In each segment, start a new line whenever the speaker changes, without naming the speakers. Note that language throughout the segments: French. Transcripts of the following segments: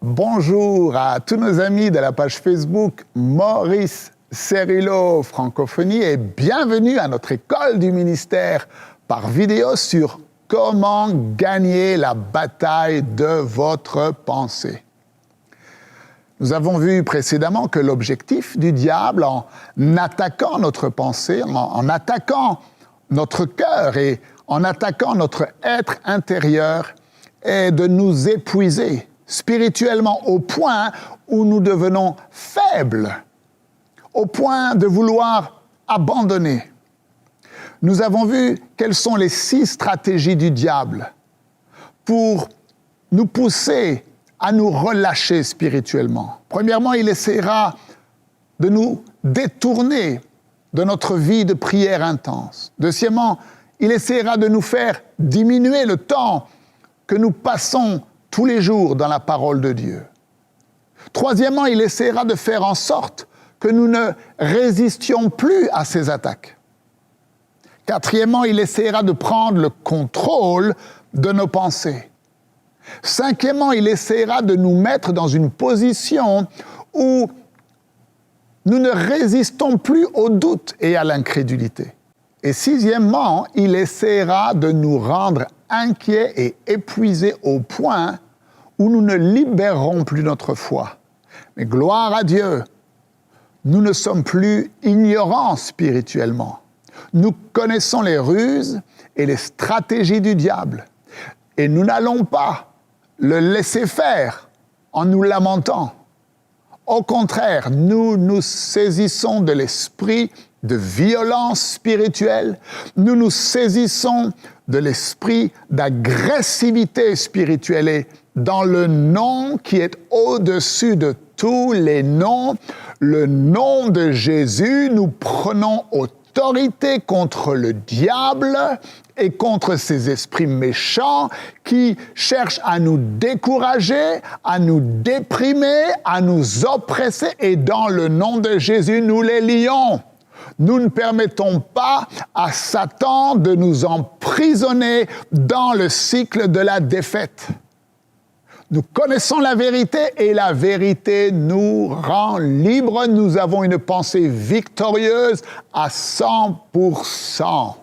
Bonjour à tous nos amis de la page Facebook Maurice Cerullo Francophonie et bienvenue à notre école du ministère par vidéo sur comment gagner la bataille de votre pensée. Nous avons vu précédemment que l'objectif du diable en attaquant notre pensée, en attaquant notre cœur et en attaquant notre être intérieur est de nous épuiser spirituellement au point où nous devenons faibles, au point de vouloir abandonner. Nous avons vu quelles sont les 6 stratégies du diable pour nous pousser à nous relâcher spirituellement. Premièrement, il essaiera de nous détourner de notre vie de prière intense. Deuxièmement, il essaiera de nous faire diminuer le temps que nous passons tous les jours dans la parole de Dieu. Troisièmement, il essaiera de faire en sorte que nous ne résistions plus à ces attaques. Quatrièmement, il essaiera de prendre le contrôle de nos pensées. Cinquièmement, il essaiera de nous mettre dans une position où nous ne résistons plus au doute et à l'incrédulité. Et sixièmement, il essaiera de nous rendre inquiets et épuisés au point où nous ne libérerons plus notre foi. Mais gloire à Dieu, nous ne sommes plus ignorants spirituellement. Nous connaissons les ruses et les stratégies du diable. Et nous n'allons pas le laisser faire en nous lamentant. Au contraire, nous nous saisissons de l'esprit de violence spirituelle, nous nous saisissons de l'esprit d'agressivité spirituelle et dans le nom qui est au-dessus de tous les noms, le nom de Jésus, nous prenons autorité contre le diable et contre ces esprits méchants qui cherchent à nous décourager, à nous déprimer, à nous oppresser. Et dans le nom de Jésus, nous les lions. Nous ne permettons pas à Satan de nous emprisonner dans le cycle de la défaite. Nous connaissons la vérité et la vérité nous rend libres. Nous avons une pensée victorieuse à 100%.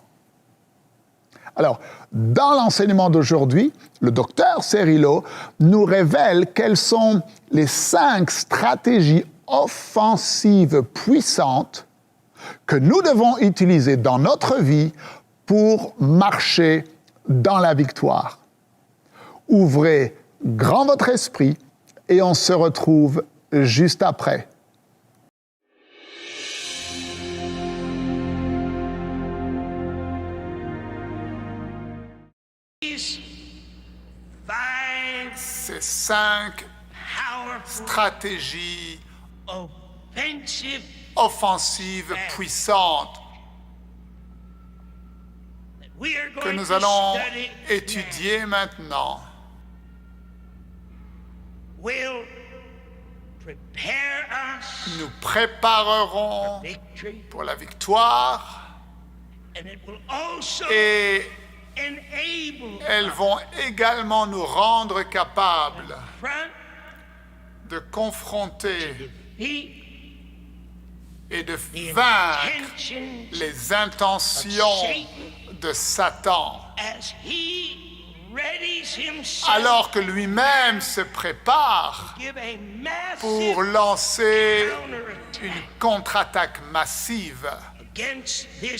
Alors, dans l'enseignement d'aujourd'hui, le docteur Cerullo nous révèle quelles sont les 5 stratégies offensives puissantes que nous devons utiliser dans notre vie pour marcher dans la victoire. Ouvrez grand votre esprit et on se retrouve juste après. Ces 5 stratégies offensives puissantes que nous allons étudier maintenant nous prépareront pour la victoire et elles vont également nous rendre capables de confronter et de vaincre les intentions de Satan, alors que lui-même se prépare pour lancer une contre-attaque massive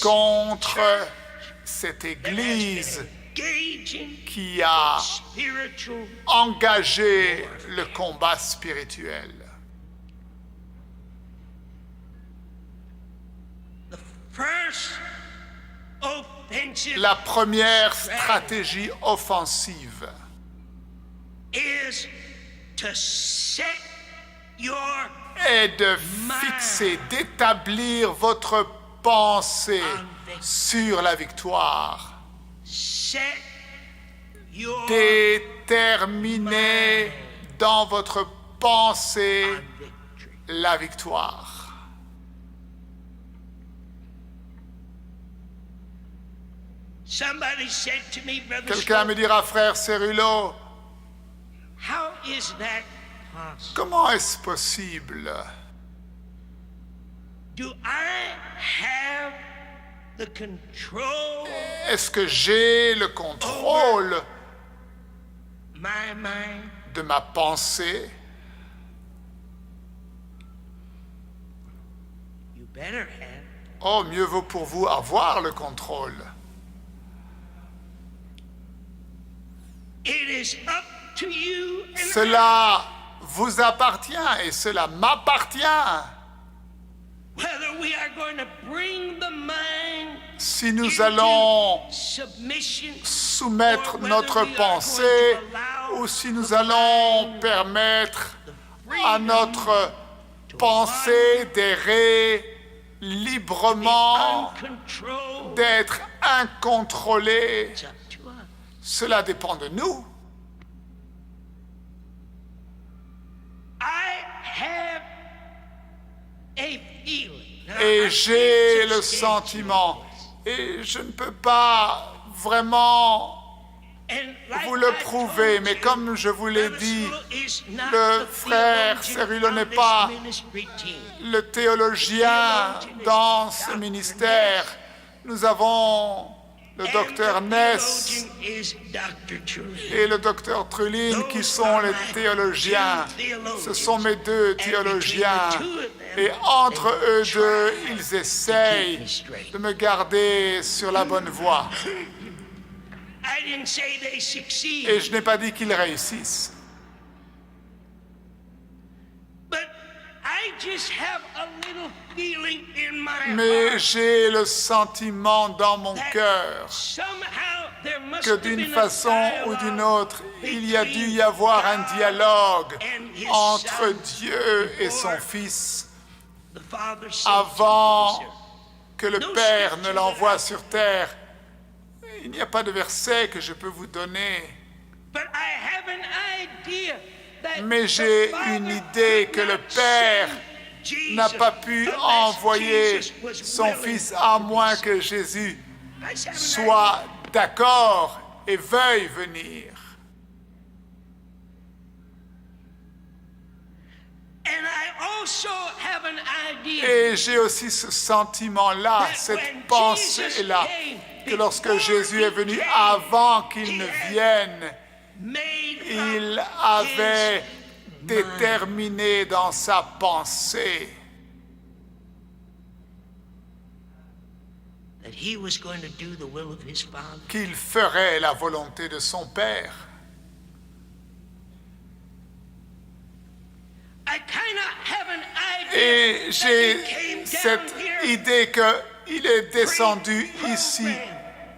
contre cette Église qui a engagé le combat spirituel. La première stratégie offensive est de fixer, d'établir votre pensée sur la victoire. Déterminez dans votre pensée la victoire. Quelqu'un me dira, frère Cerullo,
possible?
Comment est-ce possible?
Do I have the control
Est-ce que j'ai le contrôle
my mind?
de ma pensée?
You better have.
Oh, mieux vaut pour vous avoir le contrôle.
It is up to you and I.
Cela vous appartient et cela m'appartient.
Whether we are going to bring the mind
Si nous
into
allons
submission,
soumettre
or whether
notre
we are
pensée
going to allow
ou si nous
the
allons
mind
permettre
the
à
freedom
notre
to
pensée
wander,
d'errer
be
librement,
uncontrolled.
d'être incontrôlée.
It's up to us.
Cela dépend de nous.
I have a feeling. Now, I
Et
can't
j'ai le
just
sentiment,
state
et je ne peux pas vraiment
it. And like
vous le
I
prouver,
told
mais
you,
comme je vous l'ai
Brother
dit,
Cyril is not
le
the
frère
theologian
Cyrilo
on
n'est
this
pas
ministry team.
le théologien dans ce ministère. Nous avons le docteur
And the
Ness
theologian is Dr. Trulli.
et le docteur Trullin qui sont les théologiens. Ce sont mes deux théologiens. Et entre eux deux, ils essayent de me garder sur la bonne voie.
I didn't say they
Et
succeed,
je n'ai pas dit qu'ils réussissent.
but I just have a little feeling in my
Mais
heart
j'ai le sentiment dans mon
that
cœur
somehow there must
que
have
d'une
been a
façon ou d'une
dialogue
autre, il y a dû
between
y avoir un
God
dialogue
and his
entre
Son
Dieu et son
before
Fils
the Father sent him to
avant
this earth.
que le Père ne l'envoie sur terre. Il n'y a pas de verset que je peux vous donner,
But I have an idea that
mais
the
j'ai
Father
une idée
could
que le
not
Père
send Jesus
n'a pas pu
unless
envoyer
Jesus was
son
willing
Fils
to
à
be
moins
sent.
que Jésus
I just have an
soit d'accord et veuille venir.
idea. And I also have an idea
Et j'ai aussi ce sentiment-là,
that
cette
when
pensée-là,
Jesus came,
que lorsque
before
Jésus
he
est venu,
came,
avant qu'il
he
ne
had
vienne,
made
il
up
avait
his
déterminé dans sa pensée
that he was going to do the will of his Father.
qu'il ferait la volonté de son Père.
I kind of have an idea
Et
that
j'ai
he came
cette
down here
idée qu'il est descendu ici,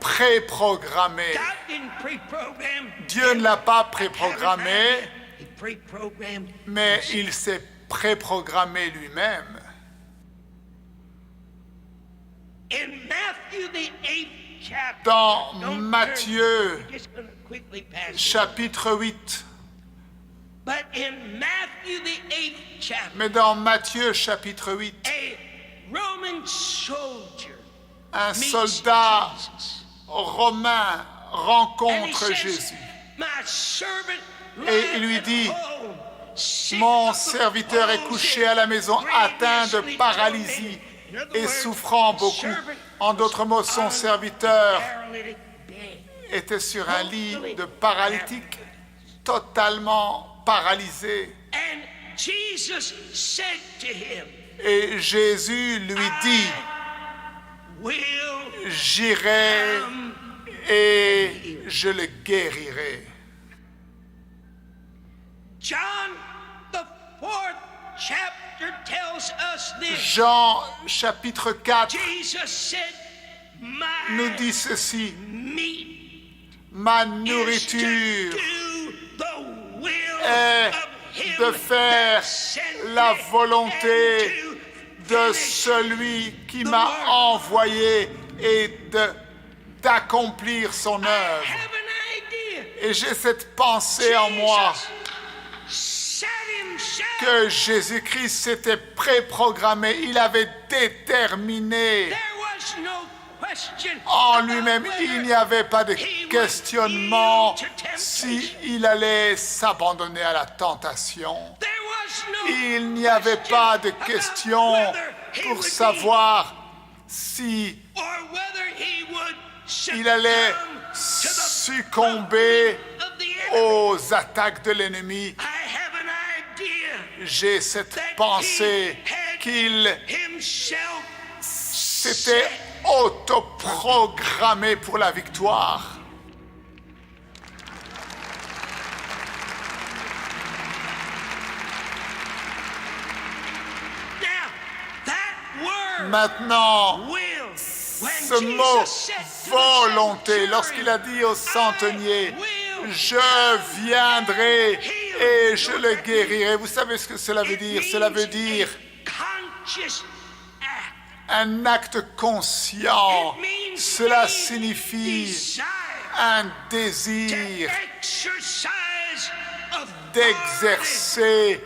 préprogrammé.
God didn't pre-program
Dieu ne l'a pas préprogrammé,
He pre-programmed
mais il s'est préprogrammé lui-même.
in Matthew the 8th chapter.
Dans
Don't
Matthieu,
turn, we're just gonna quickly pass it.
chapitre 8,
But in Matthew the 8th chapter,
mais dans Matthieu, chapitre 8,
a Roman soldier
un
meets
soldat
Jesus.
romain
And he
rencontre
says,
Jésus.
My servant
Et il lui
lieth
dit,
at home, sick
Mon
of the
serviteur est couché à la maison, atteint de paralysie et souffrant beaucoup. En d'autres mots, son serviteur était sur un lit de paralytique, totalement paralysé.
And Jesus said to him,
Et Jésus lui dit,
Will
j'irai et je le guérirai.
John, the 4th chapter tells us this.
Jean chapitre 4
Jesus said, My
nous dit ceci,
meat
ma
is to
nourriture
do the will
est
of him
de faire
that sent
la
me
volonté
and to
de
finish
celui qui m'a envoyé et d'accomplir son
I
œuvre.
have an idea.
Et j'ai cette pensée en moi
Jesus set himself
que Jésus-Christ s'était préprogrammé, il avait déterminé.
There was no question
En
about
lui-même,
whether
il n'y avait pas de
he would
questionnement
yield to temptation.
s'il allait s'abandonner à la tentation.
There was no
Il n'y avait
question
pas de
about
question
whether he
pour
would
savoir si
be, or whether he would
il allait
succumb to the
succomber
of the enemy.
aux attaques de l'ennemi.
I have an idea
J'ai cette
that
pensée
he had
qu'il
himself
s'était autoprogrammé pour la victoire.
Now, that word
Maintenant,
will, when
ce mot
Jesus said to the
volonté,
centurion,
lorsqu'il a dit au centenier,
I will
je viendrai et je le guérirai. Vous savez ce que cela veut dire? Cela veut dire
conscious act.
un acte conscient.
It means
Cela
a
signifie
desire
un
to
désir
exercise authority.
d'exercer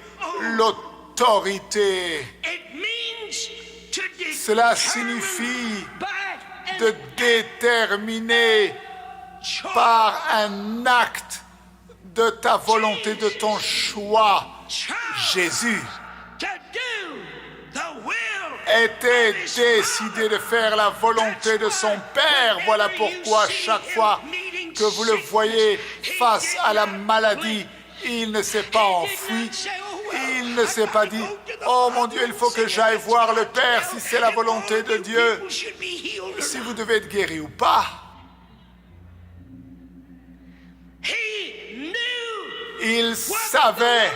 l'autorité.
It means to
Cela
determine
signifie
by an
de déterminer
choice.
par un acte de ta volonté, de ton choix. Jésus
To do the will
était
of his
décidé de faire la volonté de son Père. Voilà pourquoi chaque fois que vous le voyez face à la maladie, il ne s'est pas enfui. Il ne s'est pas dit, oh mon Dieu, il faut que j'aille voir le Père si c'est la volonté de Dieu, si vous devez être guéri ou pas. Il savait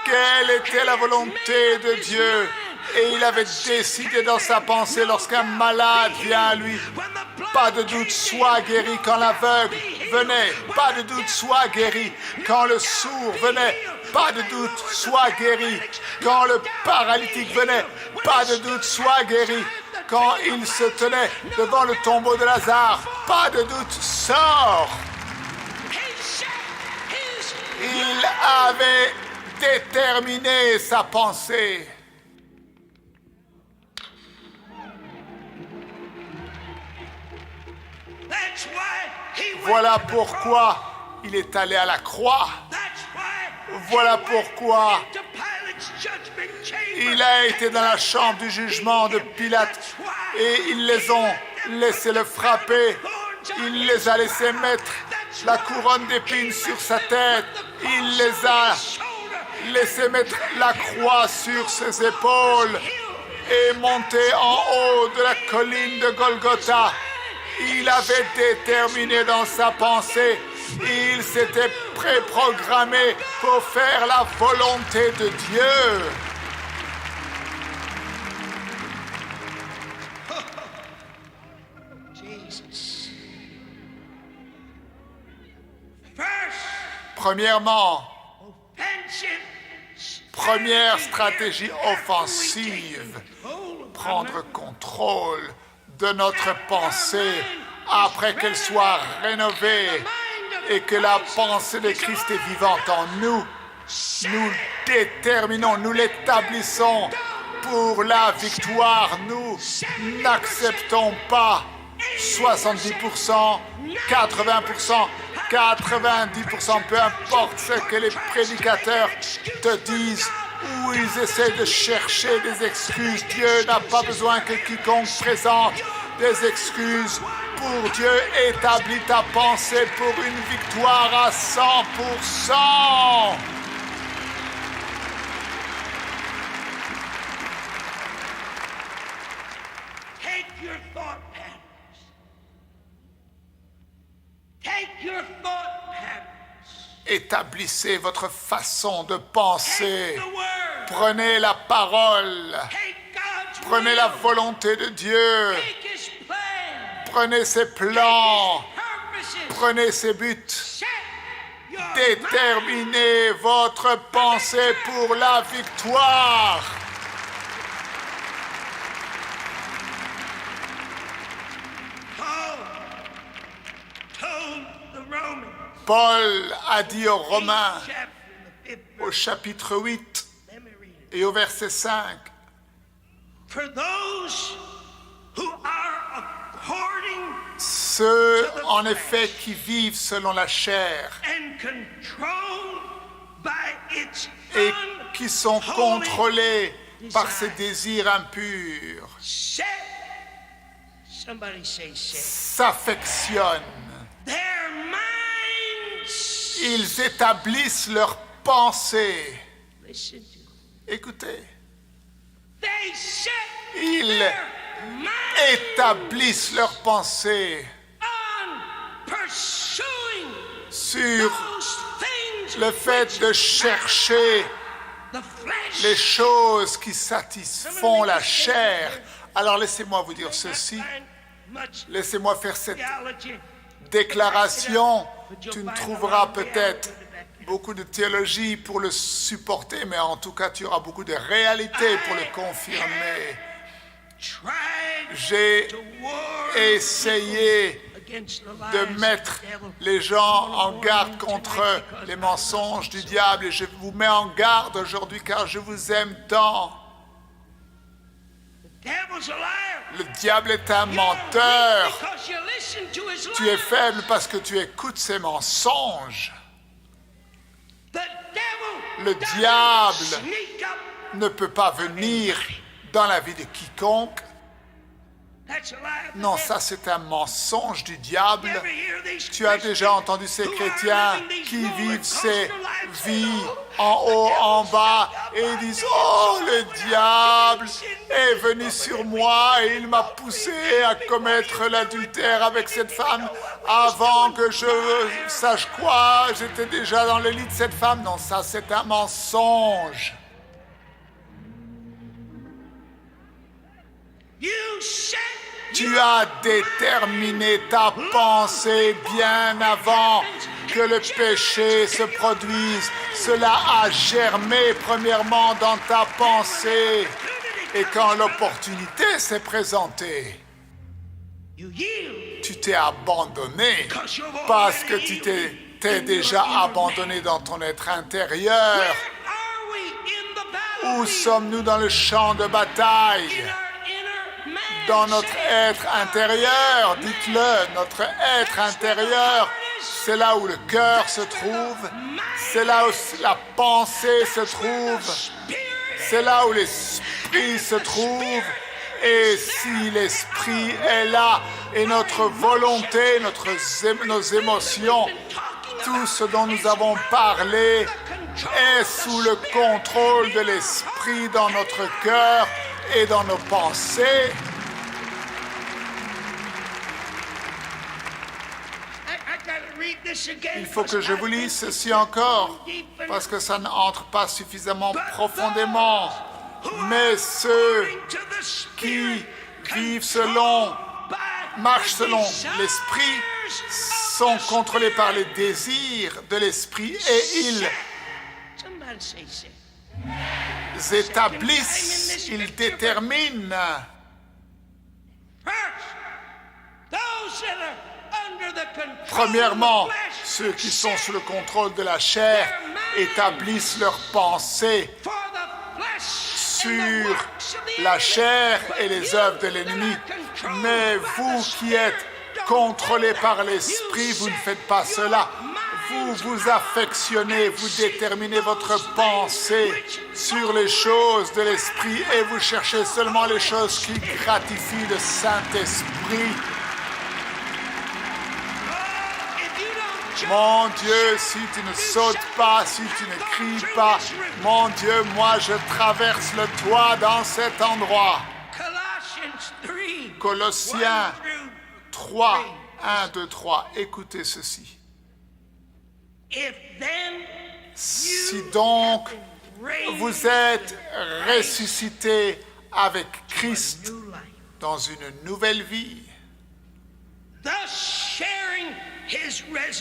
quelle était la volonté de Dieu et il avait décidé dans sa pensée lorsqu'un malade vient à lui, pas de doute, sois guéri quand l'aveugle venait, pas de doute, sois guéri quand le sourd venait, pas de doute, sois guéri quand le paralytique venait, pas de doute, sois guéri quand il se tenait devant le tombeau de Lazare, pas de doute, sors. Il avait déterminé sa pensée. Voilà pourquoi il est allé à la croix. Voilà pourquoi il a été dans la chambre du jugement de Pilate et ils les ont laissé le frapper. Il les a laissés mettre la couronne d'épines sur sa tête. Il les a laissés mettre la croix sur ses épaules et monter en haut de la colline de Golgotha. Il avait déterminé dans sa pensée, il s'était préprogrammé pour faire la volonté de Dieu. Premièrement, première stratégie offensive, prendre contrôle de notre pensée après qu'elle soit rénovée et que la pensée de Christ est vivante en nous. Nous déterminons, nous l'établissons pour la victoire. Nous n'acceptons pas 70%, 80%, 90%, peu importe ce que les prédicateurs te disent, où ils essaient de chercher des excuses. Dieu n'a pas besoin que quiconque présente des excuses. Pour Dieu, établis ta pensée pour une victoire à 100%.
Take your thought patterns. Take your thought patterns.
Établissez votre façon de penser.
Take the word.
Prenez la parole.
Take God's
Prenez
will.
la volonté de Dieu.
Take His plan.
Prenez ses plans.
Purposes.
Prenez ses buts.
Set your mind.
Déterminez votre pensée pour la victoire.
Paul told the Romans.
Paul a dit aux Romains
Chapter, the 5th
au
verse.
chapitre 8
Let me read it.
et au verset 5.
For those who are according
ceux en effet qui vivent selon la chair
and controlled by its
et qui sont
unholy
contrôlés par ces
desires.
désirs impurs,
Set. Somebody say set.
s'affectionnent.
Their minds.
Ils établissent leurs pensées.
Listen to.
Écoutez,
They set
ils
their minds
établissent leurs pensées
on pursuing
sur
those things
le fait de chercher
the flesh.
les choses qui satisfont la chair. Alors laissez-moi vous dire ceci, laissez-moi faire cette déclaration. Tu ne trouveras peut-être beaucoup de théologie pour le supporter, mais en tout cas tu auras beaucoup de réalité pour le confirmer. J'ai essayé de mettre les gens en garde contre les mensonges du diable et je vous mets en garde aujourd'hui car je vous aime tant. Le diable est un menteur. Tu es faible parce que tu écoutes ses mensonges. Le diable ne peut pas venir dans la vie de quiconque. Non, ça c'est un mensonge du diable. Tu as déjà entendu ces chrétiens qui vivent ces vies en haut, en bas, et ils disent « Oh, le diable est venu sur moi et il m'a poussé à commettre l'adultère avec cette femme. Avant que je sache quoi, j'étais déjà dans le lit de cette femme. » Non, ça c'est un mensonge. Tu as déterminé ta pensée bien avant que le péché se produise. Cela a germé premièrement dans ta pensée. Et quand l'opportunité s'est présentée, tu t'es abandonné parce que tu t'es déjà abandonné dans ton être intérieur. Où sommes-nous dans le champ de bataille? Dans notre être intérieur, dites-le, notre être intérieur, c'est là où le cœur se trouve, c'est là où la pensée se trouve, c'est là où l'esprit se trouve. Et si l'esprit est là, et notre volonté, nos émotions, tout ce dont nous avons parlé est sous le contrôle de l'esprit dans notre cœur et dans nos pensées, il faut que je vous lise ceci encore, parce que ça n'entre pas suffisamment profondément. Mais ceux qui vivent marchent selon l'esprit, sont contrôlés par les désirs de l'esprit et ils établissent, ils déterminent. Premièrement, ceux qui sont sous le contrôle de la chair établissent leurs pensées sur la chair et les œuvres de l'ennemi. Mais vous qui êtes contrôlés par l'esprit, vous ne faites pas cela. Vous vous affectionnez, vous déterminez votre pensée sur les choses de l'esprit et vous cherchez seulement les choses qui gratifient le Saint-Esprit. Mon Dieu, si tu ne sautes pas, si tu ne cries pas, mon Dieu, moi je traverse le toit dans cet endroit. Colossiens 3, 1, 2, 3. Écoutez ceci. Si donc vous êtes ressuscités avec Christ dans une nouvelle vie,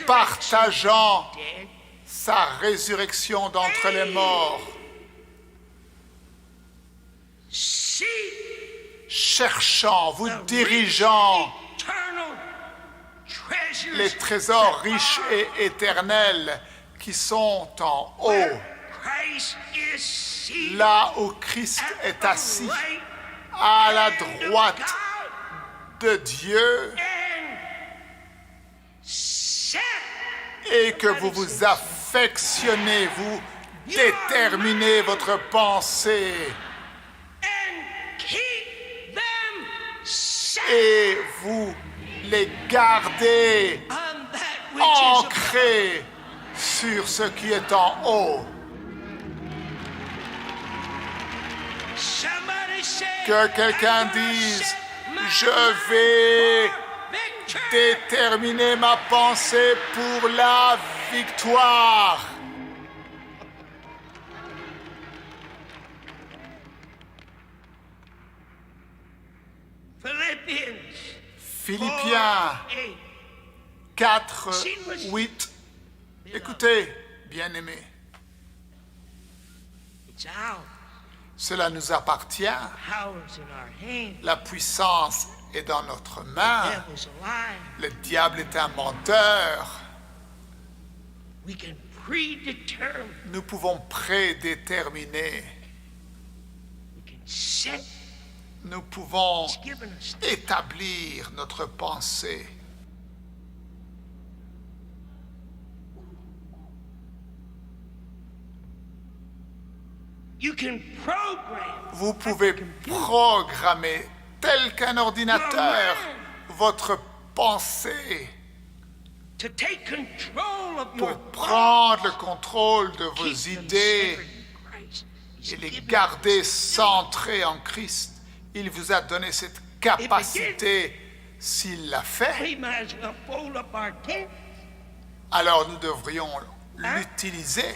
partageant sa résurrection d'entre les morts, cherchant, vous dirigeant les trésors riches et éternels qui sont en haut, là où Christ est assis, à la droite de Dieu
and set.
et que vous vous affectionnez, vous déterminez votre pensée
And keep them set
et vous les gardez
on that which is above.
ancrés sur ce qui est en haut.
Somebody say,
Que quelqu'un
"I'm gonna
dise,
set my
je
mind
vais
for victory."
déterminer ma pensée pour la victoire. Philippiens 4, 8. Écoutez, bien-aimés,
It's ours.
cela nous appartient.
Power's in our hands.
La puissance est dans notre main.
Devil's alive.
Le diable est un menteur.
We can predetermine.
Nous pouvons prédéterminer.
We can set.
Nous pouvons
It's given us.
établir notre pensée.
You can program.
Vous pouvez programmer, tel qu'un ordinateur, votre pensée
To take control of
pour
your
prendre le contrôle de vos
Keep them
idées
centered in Christ. He's
et les
given
garder
us.
centrés en Christ. Il vous a donné cette capacité. S'il l'a fait,
We might as well fold up our tent.
alors nous devrions l'utiliser.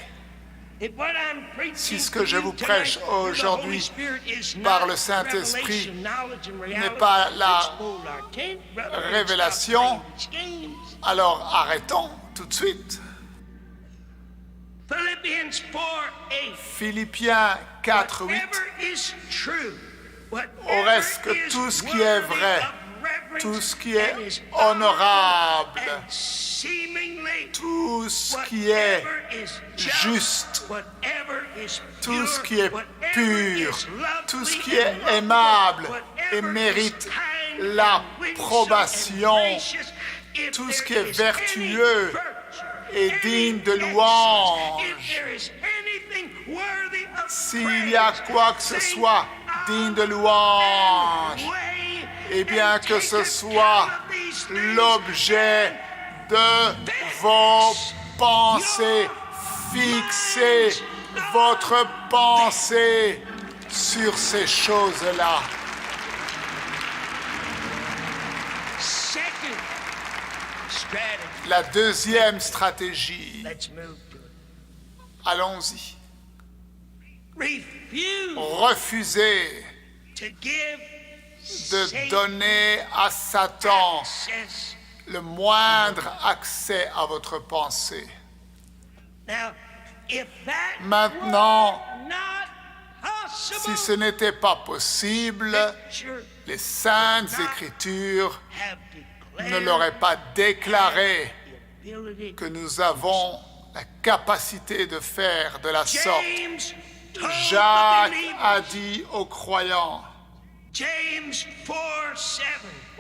If what I'm preaching
Si ce que
to
je
you
vous
tonight
prêche
through the Holy
aujourd'hui
Spirit is
par
not
le Saint-Esprit
revelation, knowledge, and reality,
n'est pas la
let's fold our tent, brother, and
révélation,
stop playing these games.
Alors arrêtons tout de suite.
Philippians 4:8.
Philippiens 4, 8.
Whatever is true,
Au reste que tout ce qui est vrai, tout ce qui est honorable, tout ce qui est juste, tout ce qui est pur, tout ce qui est aimable et mérite l'approbation, tout ce qui est vertueux et digne de louange. S'il y a quoi que ce soit digne de louange, et bien que ce soit l'objet de vos pensées, fixez votre pensée sur ces choses-là. La deuxième stratégie, allons-y. Refusez de donner à Satan le moindre accès à votre pensée. Maintenant, si ce n'était pas possible, les Saintes Écritures ne l'auraient pas déclaré que nous avons la capacité de faire de la sorte. Jacques a dit aux croyants,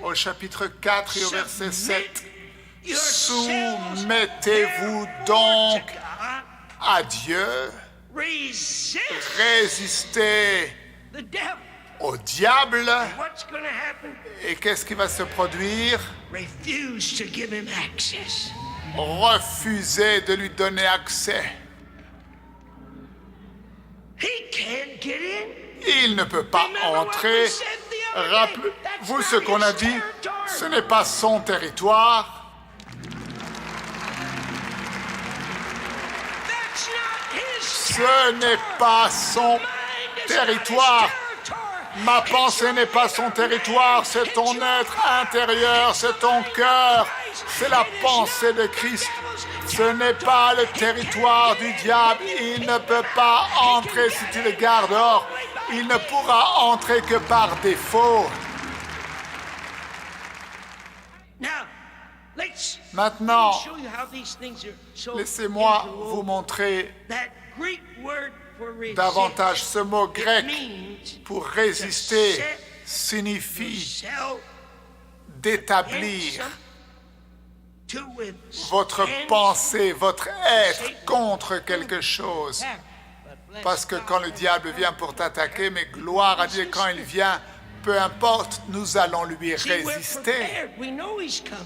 au chapitre 4 et au verset 7, « Soumettez-vous donc à Dieu, résistez au diable, et qu'est-ce qui va se produire? Refusez de lui donner accès. Il ne peut pas entrer. Rappelez-vous ce qu'on a dit, ce n'est pas son territoire. Ce n'est pas son territoire. Ma pensée n'est pas son territoire, c'est ton être intérieur, c'est ton cœur, c'est la pensée de Christ. Ce n'est pas le territoire du diable, il ne peut pas entrer si tu le gardes hors, il ne pourra entrer que par défaut. Maintenant, laissez-moi vous montrer davantage ce mot grec pour résister signifie d'établir votre pensée, votre être contre quelque chose. Parce que quand le diable vient pour t'attaquer, mais gloire à Dieu, quand il vient, peu importe, nous allons lui résister.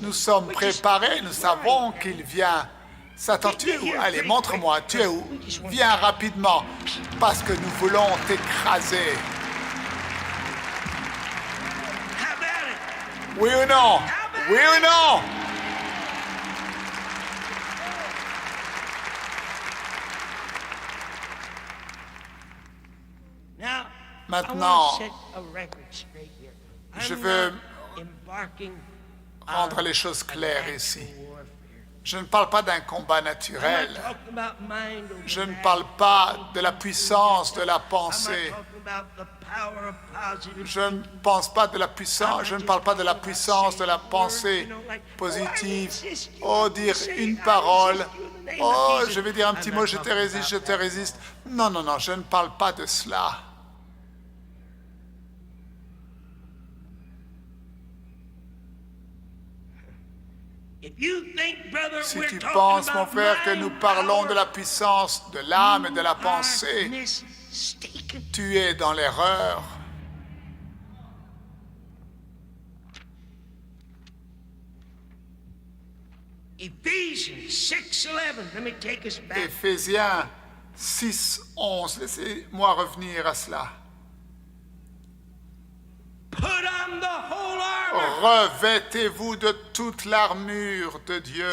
Nous sommes préparés, nous savons qu'il vient. Satan, tu es où? Allez, montre-moi, tu es où? Viens rapidement, parce que nous voulons t'écraser. Oui ou non? Oui ou non? Maintenant, je veux rendre les choses claires ici. Je ne parle pas d'un combat naturel. Je ne parle pas de la puissance de la pensée. Je ne pense pas de la puissance. Je ne parle pas de la puissance de la pensée positive. Oh, dire une parole. Oh, je vais dire un petit mot. Je te résiste, je te résiste. Non, non, non. Je ne parle pas de cela. Si tu penses, mon frère, que nous parlons de la puissance de l'âme et de la pensée, tu es dans l'erreur. Éphésiens 6, 11. Laissez-moi revenir à cela. Revêtez-vous de toute l'armure de Dieu.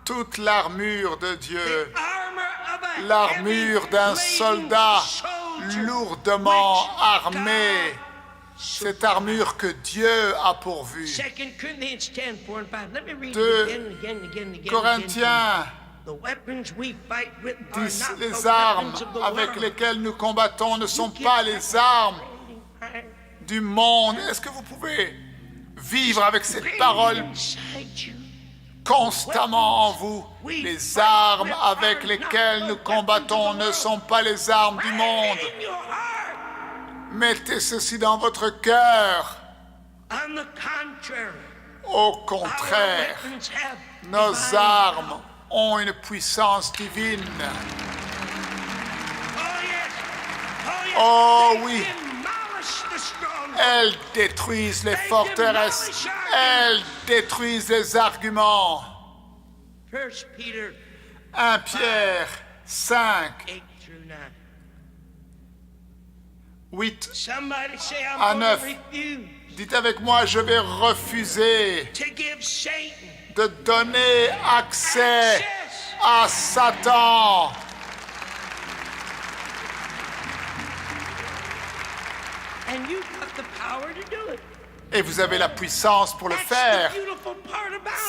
Toute l'armure de Dieu. L'armure d'un soldat lourdement armé. Cette armure que Dieu a pourvue. 2 Corinthiens 10. Les armes avec lesquelles nous combattons ne sont pas les armes du monde. Est-ce que vous pouvez vivre avec cette parole constamment en vous? Les armes avec lesquelles nous combattons ne sont pas les armes du monde. Mettez ceci dans votre cœur. Au contraire, nos armes ont une puissance divine. Oh oui. Elles détruisent les forteresses. Elles détruisent les arguments. 1 Pierre 5, 8 à 9. Dites avec moi, je vais refuser de donner accès à Satan. Et vous avez la puissance pour le faire.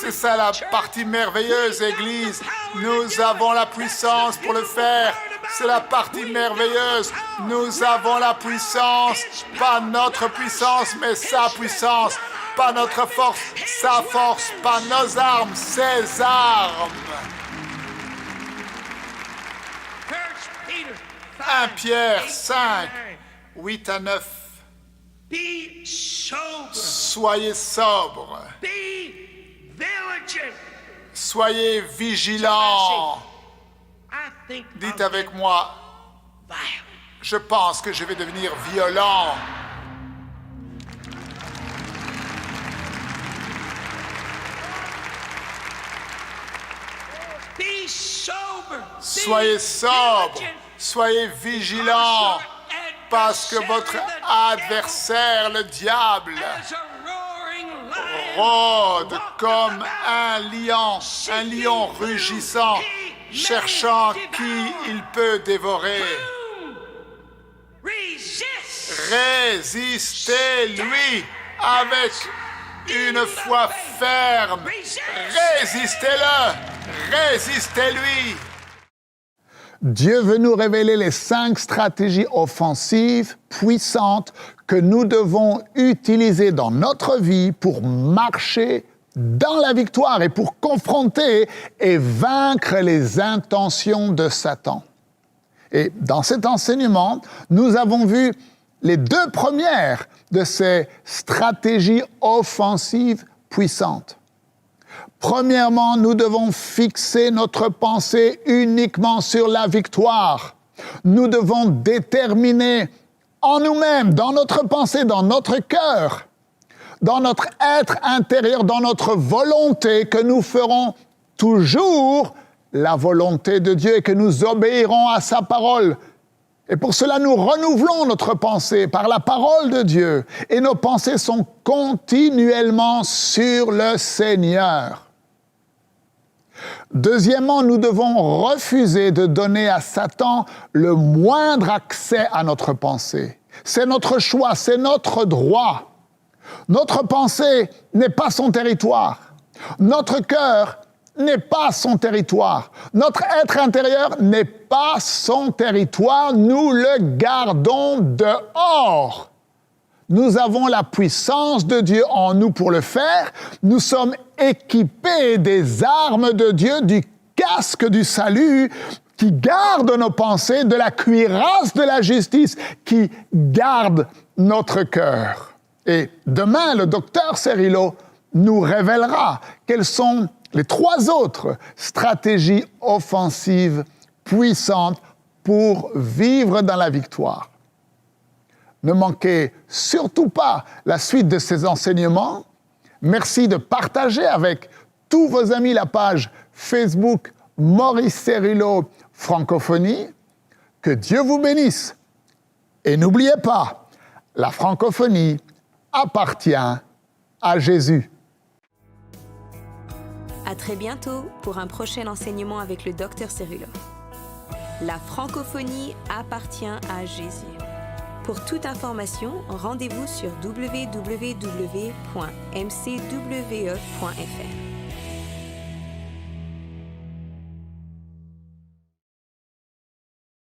C'est ça la partie merveilleuse, Église. Nous avons la puissance pour le faire. C'est la partie merveilleuse. Nous avons la puissance. Pas notre puissance, mais sa puissance. Pas notre force, sa force. Pas nos armes, ses armes. 1 Pierre 5, 8 à 9. Soyez sobre. Soyez vigilants. Dites avec moi, je pense que je vais devenir violent. Soyez sobre. Soyez vigilants. Parce que votre adversaire, le diable, rôde comme un lion rugissant, cherchant qui il peut dévorer. Résistez-lui avec une foi ferme. Résistez-le. Résistez-lui.
Dieu veut nous révéler les 5 stratégies offensives puissantes que nous devons utiliser dans notre vie pour marcher dans la victoire et pour confronter et vaincre les intentions de Satan. Et dans cet enseignement, nous avons vu les deux premières de ces stratégies offensives puissantes. Premièrement, nous devons fixer notre pensée uniquement sur la victoire. Nous devons déterminer en nous-mêmes, dans notre pensée, dans notre cœur, dans notre être intérieur, dans notre volonté, que nous ferons toujours la volonté de Dieu et que nous obéirons à sa parole. Et pour cela, nous renouvelons notre pensée par la parole de Dieu. Et nos pensées sont continuellement sur le Seigneur. Deuxièmement, nous devons refuser de donner à Satan le moindre accès à notre pensée. C'est notre choix, c'est notre droit. Notre pensée n'est pas son territoire. Notre cœur n'est pas son territoire. Notre être intérieur n'est pas son territoire. Nous le gardons dehors. Nous avons la puissance de Dieu en nous pour le faire. Nous sommes équipés des armes de Dieu, du casque du salut, qui garde nos pensées, de la cuirasse de la justice, qui garde notre cœur. Et demain, le docteur Cerrillo nous révélera quelles sont les 3 autres stratégies offensives puissantes pour vivre dans la victoire. Ne manquez surtout pas la suite de ces enseignements. Merci de partager avec tous vos amis la page Facebook Maurice Cerrillo Francophonie. Que Dieu vous bénisse. Et n'oubliez pas, la francophonie appartient à Jésus.
À très bientôt pour un prochain enseignement avec le Dr Cerrillo. La francophonie appartient à Jésus. Pour toute information, rendez-vous sur www.mcwe.fr.